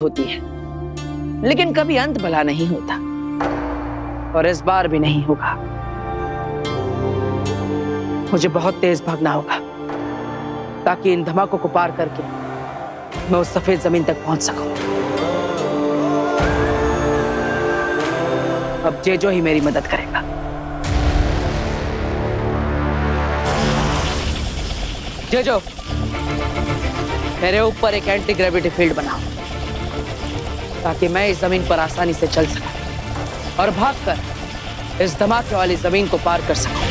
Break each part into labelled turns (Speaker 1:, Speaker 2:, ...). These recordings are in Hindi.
Speaker 1: होती है, लेकिन कभी अंत भला नहीं होता, और इस बार भी नहीं होगा। मुझे बहुत तेज भागना होगा ताकि इन धमाकों को पार करके मैं उस सफेद जमीन तक पहुंच सकूं। अब जेजो ही मेरी मदद करेगा। जेजो, मेरे ऊपर एक एंटी ग्रेविटी फील्ड बनाओ ताकि मैं इस जमीन पर आसानी से चल सकूं और भागकर इस धमाके वाली जमीन को पार कर सकूं।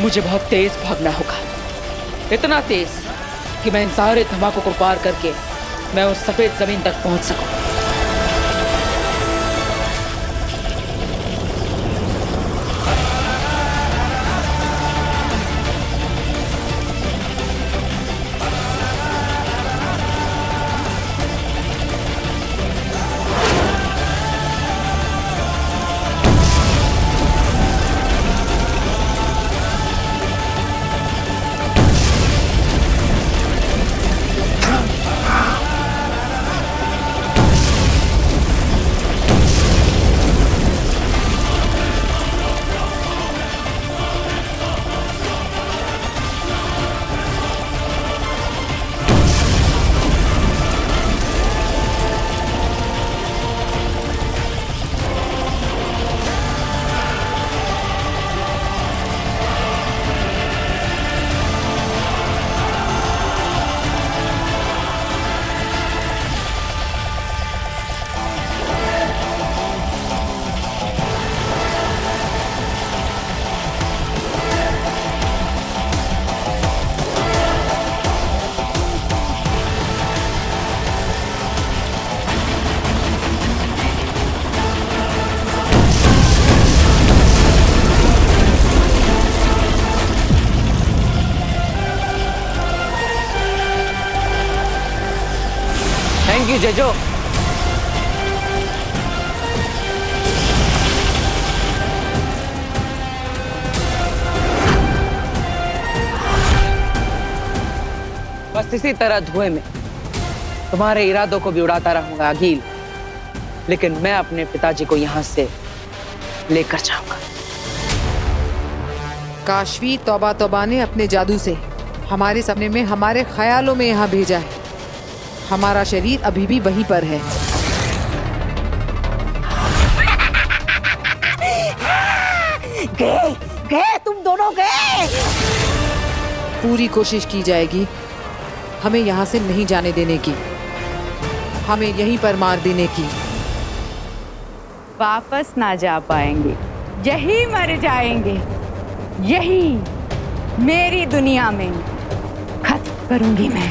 Speaker 1: मुझे बहुत तेज भागना होगा, इतना तेज कि मैं इन सारे धमाकों को पार करके मैं उस सफेद जमीन तक पहुंच सकूं। Thank you Jeju. बस इसी तरह धुएं में तुम्हारे इरादों को भी उड़ाता रहूंगा अगील, लेकिन मैं अपने पिताजी को यहां से लेकर जाऊंगा।
Speaker 2: काशवी तौबा तौबा ने अपने जादू से हमारे सपने में, हमारे ख्यालों में यहाँ भेजा है। हमारा शरीर अभी भी वहीं पर है।
Speaker 3: गए तुम दोनों गए।
Speaker 2: पूरी कोशिश की जाएगी हमें यहाँ से नहीं जाने देने की, हमें यहीं पर मार देने की।
Speaker 4: वापस ना जा पाएंगे, यही मर जाएंगे, यही मेरी दुनिया में खत्म करूंगी मैं।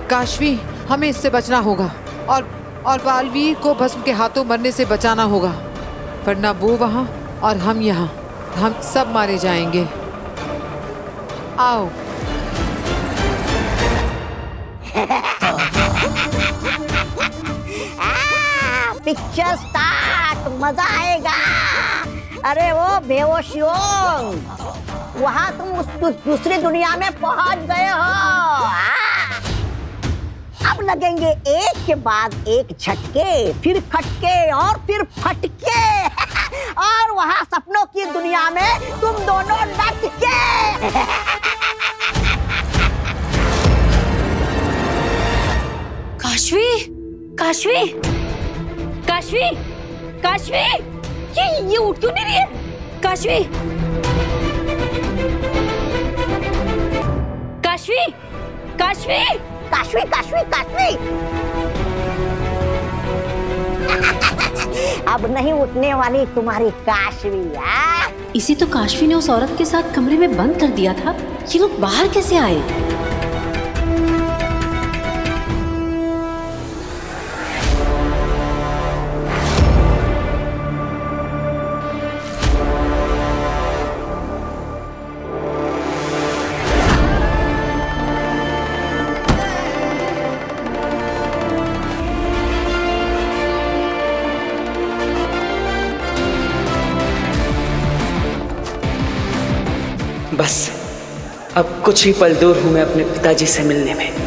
Speaker 2: काशवी, हमें इससे बचना होगा और बालवीर को भस्म के हाथों मरने से बचाना होगा, वरना वो वहां और हम यहाँ, हम सब मारे जाएंगे। आओ।
Speaker 3: पिक्चर स्टार्ट, मजा आएगा। अरे वो बेहोशियों, वहां तुम उस दूसरी दुनिया में पहुंच गए हो। अब लगेंगे एक के बाद एक झटके, फिर खटके और फिर फटके, और वहां सपनों की दुनिया में तुम दोनों लटके।
Speaker 5: काशवी, काशवी, काशवी, काशवी, ये उठ क्यों नहीं रही है? काशवी, काशवी, काशवी,
Speaker 3: काशवी, काशवी, काशवी। अब नहीं उठने वाली तुम्हारी काशवी।
Speaker 5: इसे तो काशवी ने उस औरत के साथ कमरे में बंद कर दिया था। ये लोग बाहर कैसे आए?
Speaker 1: अब कुछ ही पल दूर हूं मैं अपने पिताजी से मिलने में।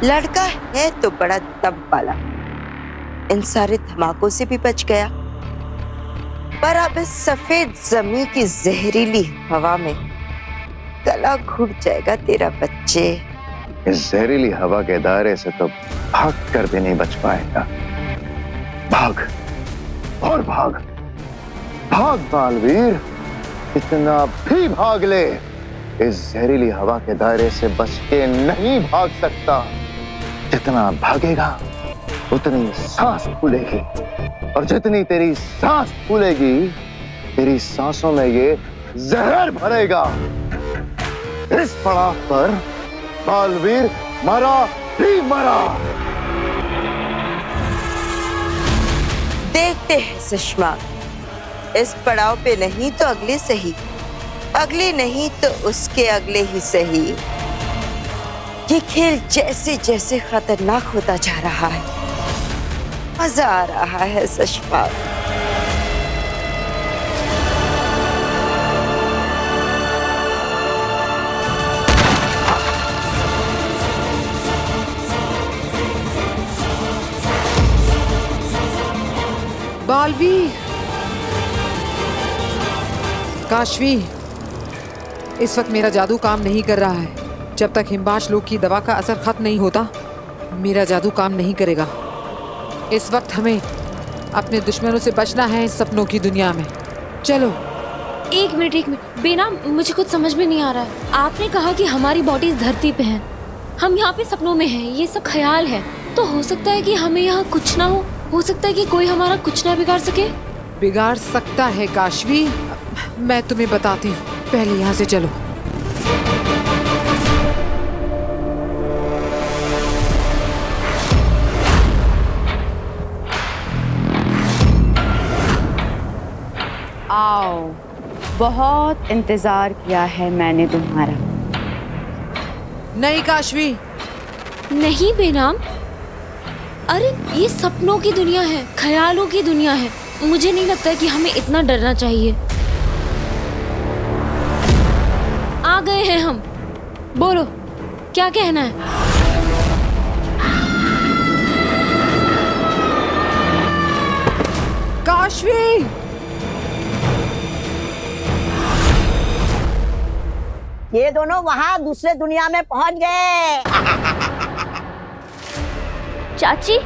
Speaker 6: लड़का है तो बड़ा दम वाला, इन सारे धमाकों से भी बच गया, पर अब इस सफेद जमीन की जहरीली हवा में गला घुट जाएगा तेरा बच्चे।
Speaker 7: इस जहरीली हवा के दायरे से तो भाग कर भी नहीं बच पाएगा। भाग और भाग, भाग बालवीर, इतना भी भाग ले, इस जहरीली हवा के दायरे से बच के नहीं भाग सकता। जितना भागेगा उतनी सांस फूलेगी, और जितनी तेरी सांस फूलेगी तेरी सांसों में ये जहर भरेगा। इस पड़ाव पर बालवीर मरा ही मरा।
Speaker 6: देखते हैं सुषमा, इस पड़ाव पे नहीं तो अगले सही, अगले नहीं तो उसके अगले ही सही। ये खेल जैसे जैसे खतरनाक होता जा रहा है, मजा आ रहा है सुषमा।
Speaker 2: बालवीर, काशवी, इस वक्त मेरा जादू काम नहीं कर रहा है। जब तक हिमबाश लोग की दवा का असर खत्म नहीं होता, मेरा जादू काम नहीं करेगा। इस वक्त हमें अपने दुश्मनों से बचना है इस सपनों की दुनिया में। चलो।
Speaker 5: एक मिनट बेना, मुझे कुछ समझ में नहीं आ रहा है। आपने कहा कि हमारी बॉडी धरती पे है, हम यहाँ पे सपनों में हैं, ये सब ख्याल है, तो हो सकता है कि हमें यहाँ कुछ ना हो सकता है कि कोई हमारा कुछ ना बिगाड़ सके।
Speaker 2: बिगाड़ सकता है काशवी, मैं तुम्हें बताती हूँ, पहले यहाँ से चलो।
Speaker 4: आओ, बहुत इंतजार किया है मैंने तुम्हारा।
Speaker 2: नहीं काशवी,
Speaker 5: नहीं बेनाम, अरे ये सपनों की दुनिया है, ख्यालों की दुनिया है। मुझे नहीं लगता कि हमें इतना डरना चाहिए। आ गए हैं हम, बोलो क्या कहना है।
Speaker 2: काशवी,
Speaker 3: ये दोनों वहाँ दूसरे दुनिया में पहुंच गए।
Speaker 5: चाची,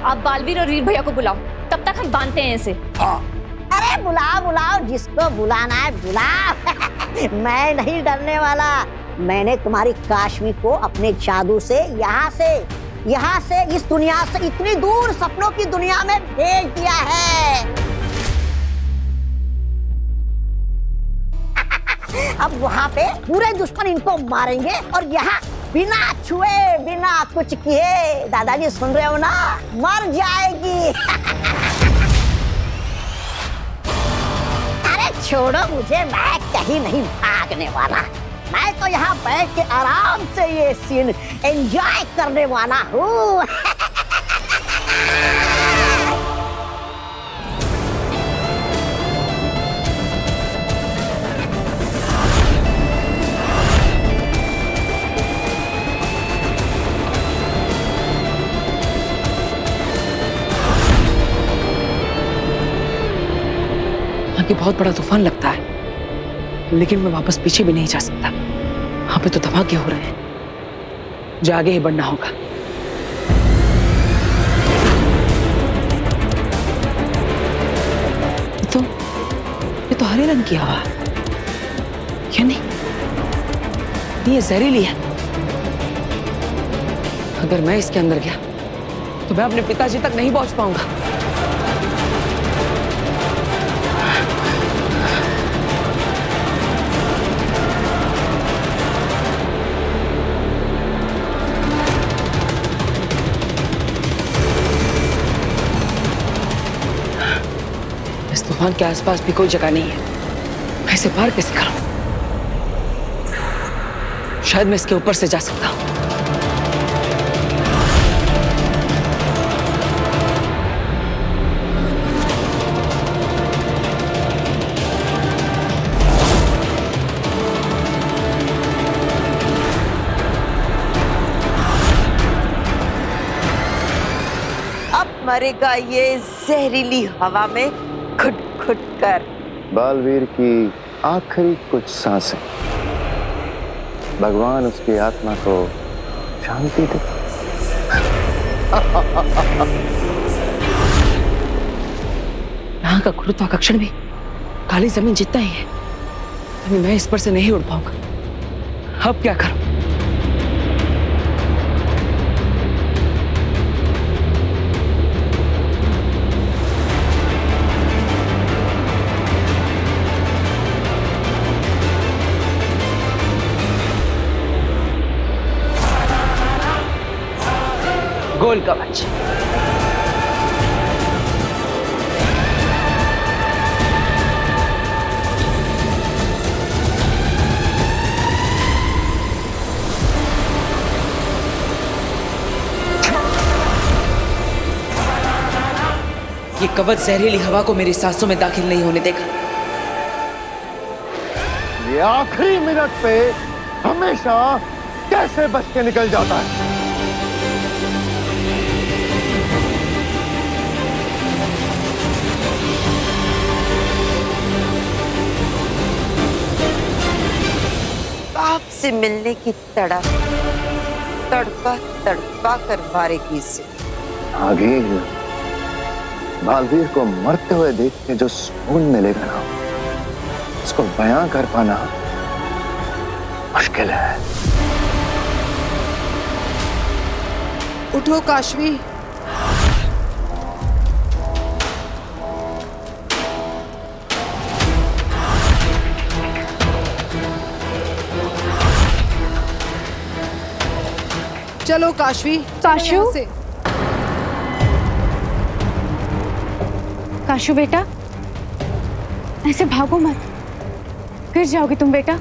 Speaker 5: आप बालवीर और वीर भैया को बुलाओ, तब तक हम बांधते हैं इसे।
Speaker 3: अरे बुलाओ बुलाओ, जिसको बुलाना है बुलाओ। मैं नहीं डरने वाला। मैंने तुम्हारी काशवी को अपने जादू से यहाँ से इस दुनिया से इतनी दूर सपनों की दुनिया में भेज दिया है। अब वहाँ पे पूरे दुश्मन इनको मारेंगे और यहाँ बिना छुए बिना कुछ किए, दादाजी सुन रहे हो ना, मर जाएगी। अरे छोड़ो मुझे, मैं कहीं नहीं भागने वाला। मैं तो यहाँ बैठ के आराम से ये सीन एंजॉय करने वाला हूँ।
Speaker 1: कि बहुत बड़ा तूफान लगता है, लेकिन मैं वापस पीछे भी नहीं जा सकता। वहां पे तो धमाके हो रहे हैं, जो आगे ही बढ़ना होगा। ये तो हरे रंग की हवा, या नहीं? ये जहरीली है। अगर मैं इसके अंदर गया तो मैं अपने पिताजी तक नहीं पहुंच पाऊंगा। इस तूफान के आसपास भी कोई जगह नहीं है। मैं इसे पार कैसे करूं? शायद मैं इसके ऊपर से जा सकता हूं।
Speaker 6: अब मरेगा ये जहरीली हवा में घुट घुट कर।
Speaker 7: बालवीर की आखिरी कुछ सांसें, भगवान उसकी आत्मा को शांति दे।
Speaker 1: यहाँ का गुरुत्वाकर्षण भी काली जमीन जितना ही है। अभी मैं इस पर से नहीं उड़ पाऊंगा। अब क्या करूं? गोल कवच। ये कवच जहरीली हवा को मेरी सांसों में दाखिल नहीं होने देगा।
Speaker 7: ये आखिरी मिनट पे हमेशा कैसे बच के निकल जाता है।
Speaker 6: आपसे मिलने की तड़प तड़पा तड़पा कर मारेगी इसे।
Speaker 7: आगे बालवीर को मरते हुए देख के जो सुकून मिलेगा ना, उसको बयां कर पाना मुश्किल है।
Speaker 2: उठो काशवी। चलो काशवी।
Speaker 4: काशू? काशू बेटा, ऐसे भागो मत, गिर जाओगे तुम बेटा।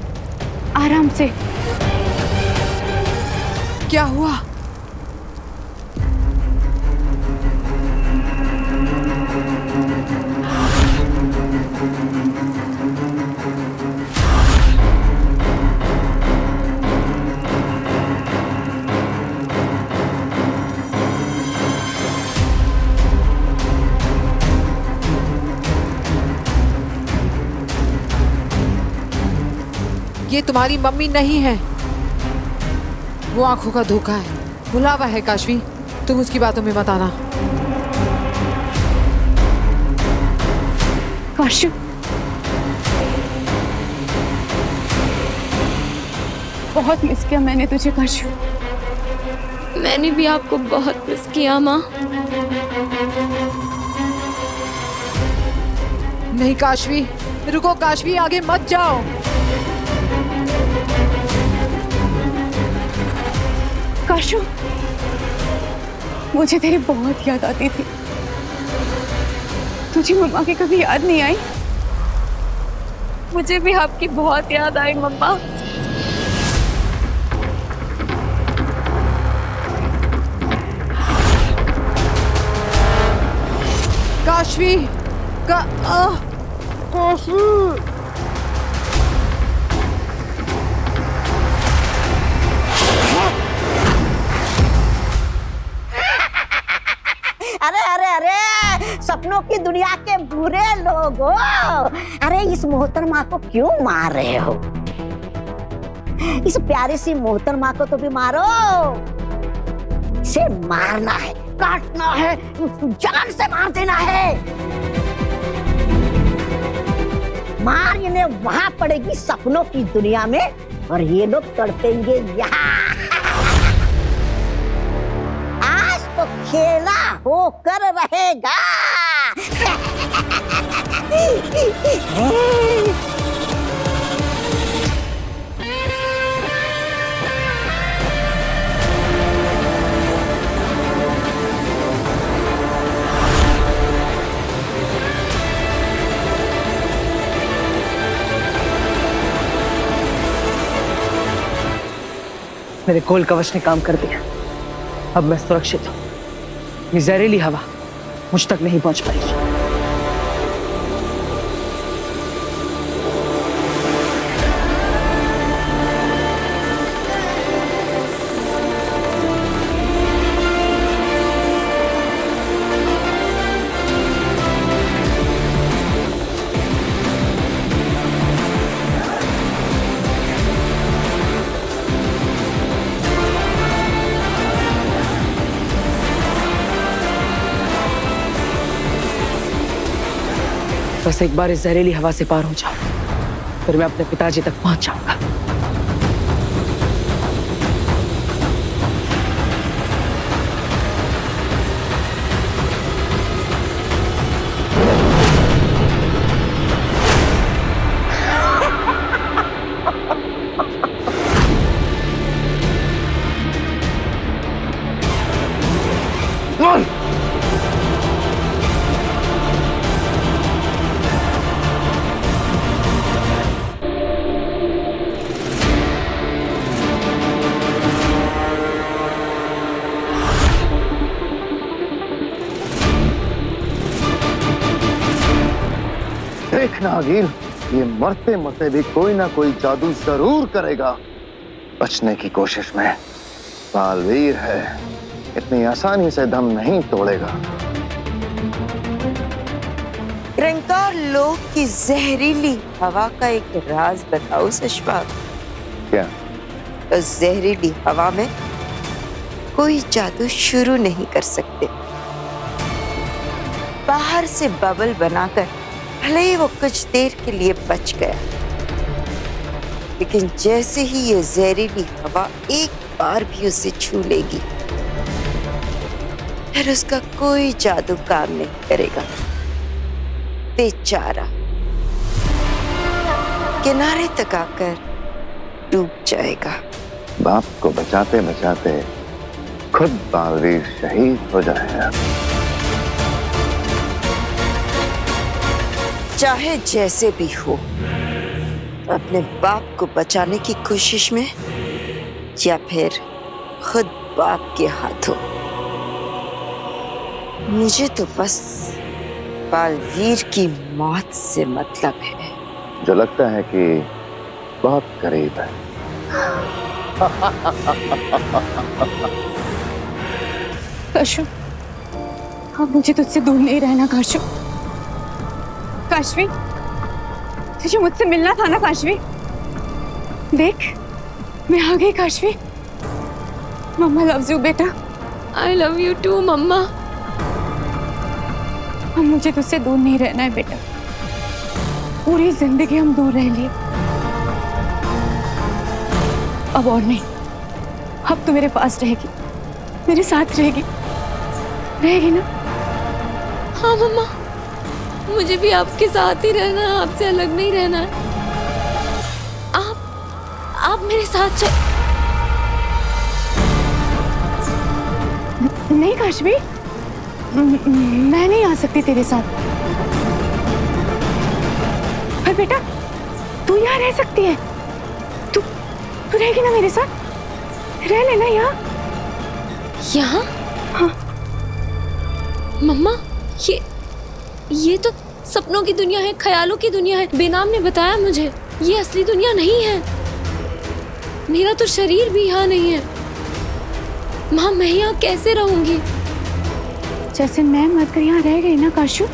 Speaker 4: आराम से।
Speaker 2: क्या हुआ? ये तुम्हारी मम्मी नहीं है, वो आंखों का धोखा है, भुलावा है। काशवी, तुम उसकी बातों में मत आना।
Speaker 4: काशू, बहुत मिस किया मैंने तुझे काशू।
Speaker 5: मैंने भी आपको बहुत मिस किया माँ।
Speaker 2: नहीं काशवी, रुको काशवी, आगे मत जाओ।
Speaker 4: काशू, मुझे तेरी बहुत याद आती थी। तुझे मम्मा की कभी याद नहीं आई?
Speaker 5: मुझे भी आपकी बहुत याद आई मम्मा।
Speaker 2: काशवी
Speaker 3: अरे अरे अरे, सपनों की दुनिया के बुरे लोगो, अरे इस मोहतरमा को क्यों मार रहे हो? इस प्यारी सी मोहतरमा को तो भी मारो। इसे मारना है, काटना है, जान से मार देना है। मार इन्हें वहां पड़ेगी सपनों की दुनिया में, और ये लोग तड़पेंगे यहाँ। आज तो खेला होकर रहेगा।
Speaker 1: मेरे गोल कवच ने काम कर दिया। अब मैं सुरक्षित हूँ। ये जहरीली हवा मुझ तक नहीं पहुंच पाएगी। बस एक बार इस जहरीली हवा से पार हो जाओ, फिर मैं अपने पिताजी तक पहुंच जाऊंगा।
Speaker 7: देखना अगील, ये मरते मरते भी कोई ना कोई जादू जरूर करेगा। बचने की कोशिश में बालवीर है, इतनी आसानी से दम नहीं तोड़ेगा।
Speaker 6: रंकार लोक की जहरीली हवा का एक राज बताओ सशपाक।
Speaker 7: क्या?
Speaker 6: उस जहरीली हवा में कोई जादू शुरू नहीं कर सकते। बाहर से बबल बनाकर भले ही वो कुछ देर के लिए बच गया, लेकिन जैसे ही ये जहरीली हवा एक बार भी उसे छू लेगी, फिर उसका कोई जादू काम नहीं करेगा। बेचारा किनारे तक आकर डूब जाएगा।
Speaker 7: बाप को बचाते बचाते खुद बालवीर शहीद हो जाएगा।
Speaker 6: चाहे जैसे भी हो, अपने बाप को बचाने की कोशिश में या फिर खुद बाप के हाथों, मुझे तो बस बालवीर की मौत से मतलब है।
Speaker 7: जो लगता है कि बहुत करीब है।
Speaker 4: काशू, अब मुझे तुझसे दूर नहीं रहना काशू। काशवी, तुझे मुझसे मिलना था ना काशवी। देख, मैं आ गई काशवी। मम्मा लव्स यू बेटा।
Speaker 5: आई लव यू टू मम्मा।
Speaker 4: अब मुझे तुझसे दूर नहीं रहना है बेटा। पूरी जिंदगी हम दूर रह लिए, अब और नहीं। अब तू मेरे पास रहेगी, मेरे साथ रहेगी ना?
Speaker 5: हाँ मम्मा, मुझे भी आपके साथ ही रहना है, आपसे अलग नहीं रहना है। आप मेरे साथ चल।
Speaker 4: नहीं काशवी, मैं नहीं आ सकती तेरे साथ। पर बेटा, तू यहाँ रह सकती है। तू रहेगी ना मेरे साथ? रह लेना यहाँ।
Speaker 5: यहाँ?
Speaker 4: हाँ
Speaker 5: मम्मा, ये तो सपनों की दुनिया है, ख्यालों की दुनिया है। बेनाम ने बताया मुझे, ये असली दुनिया नहीं है। मेरा तो शरीर भी यहाँ नहीं है। माँ, मैं यहाँ कैसे रहूंगी?
Speaker 4: जैसे मैं मरकर यहाँ रह गई ना काशू,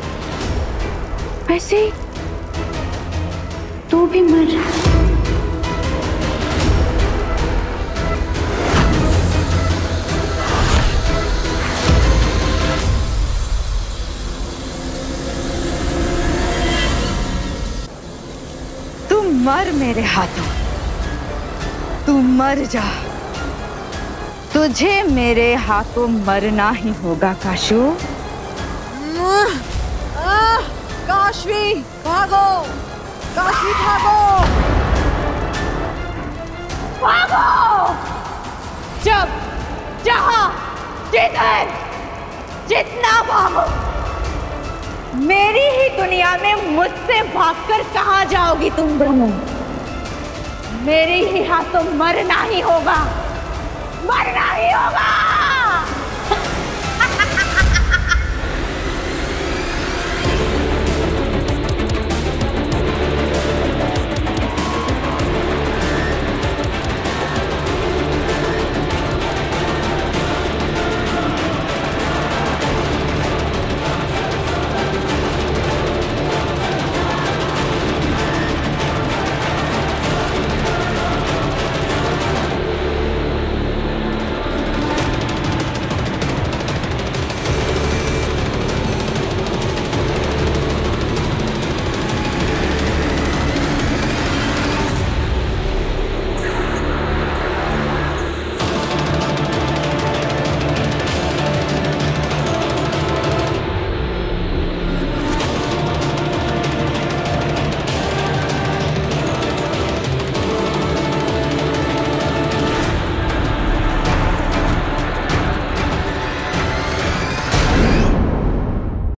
Speaker 4: वैसे ही तू भी मर। तू मर मेरे हाथों, तू मर जा, तुझे मेरे हाथों मरना ही होगा काशू।
Speaker 2: काशवी भागो, काशवी भागो,
Speaker 4: भागो। जब जहां जिधर जितना भागो, मेरी ही दुनिया में मुझसे भागकर कहां जाओगी तुम दोनों? मेरे ही हाथों मरना ही होगा, मरना ही होगा।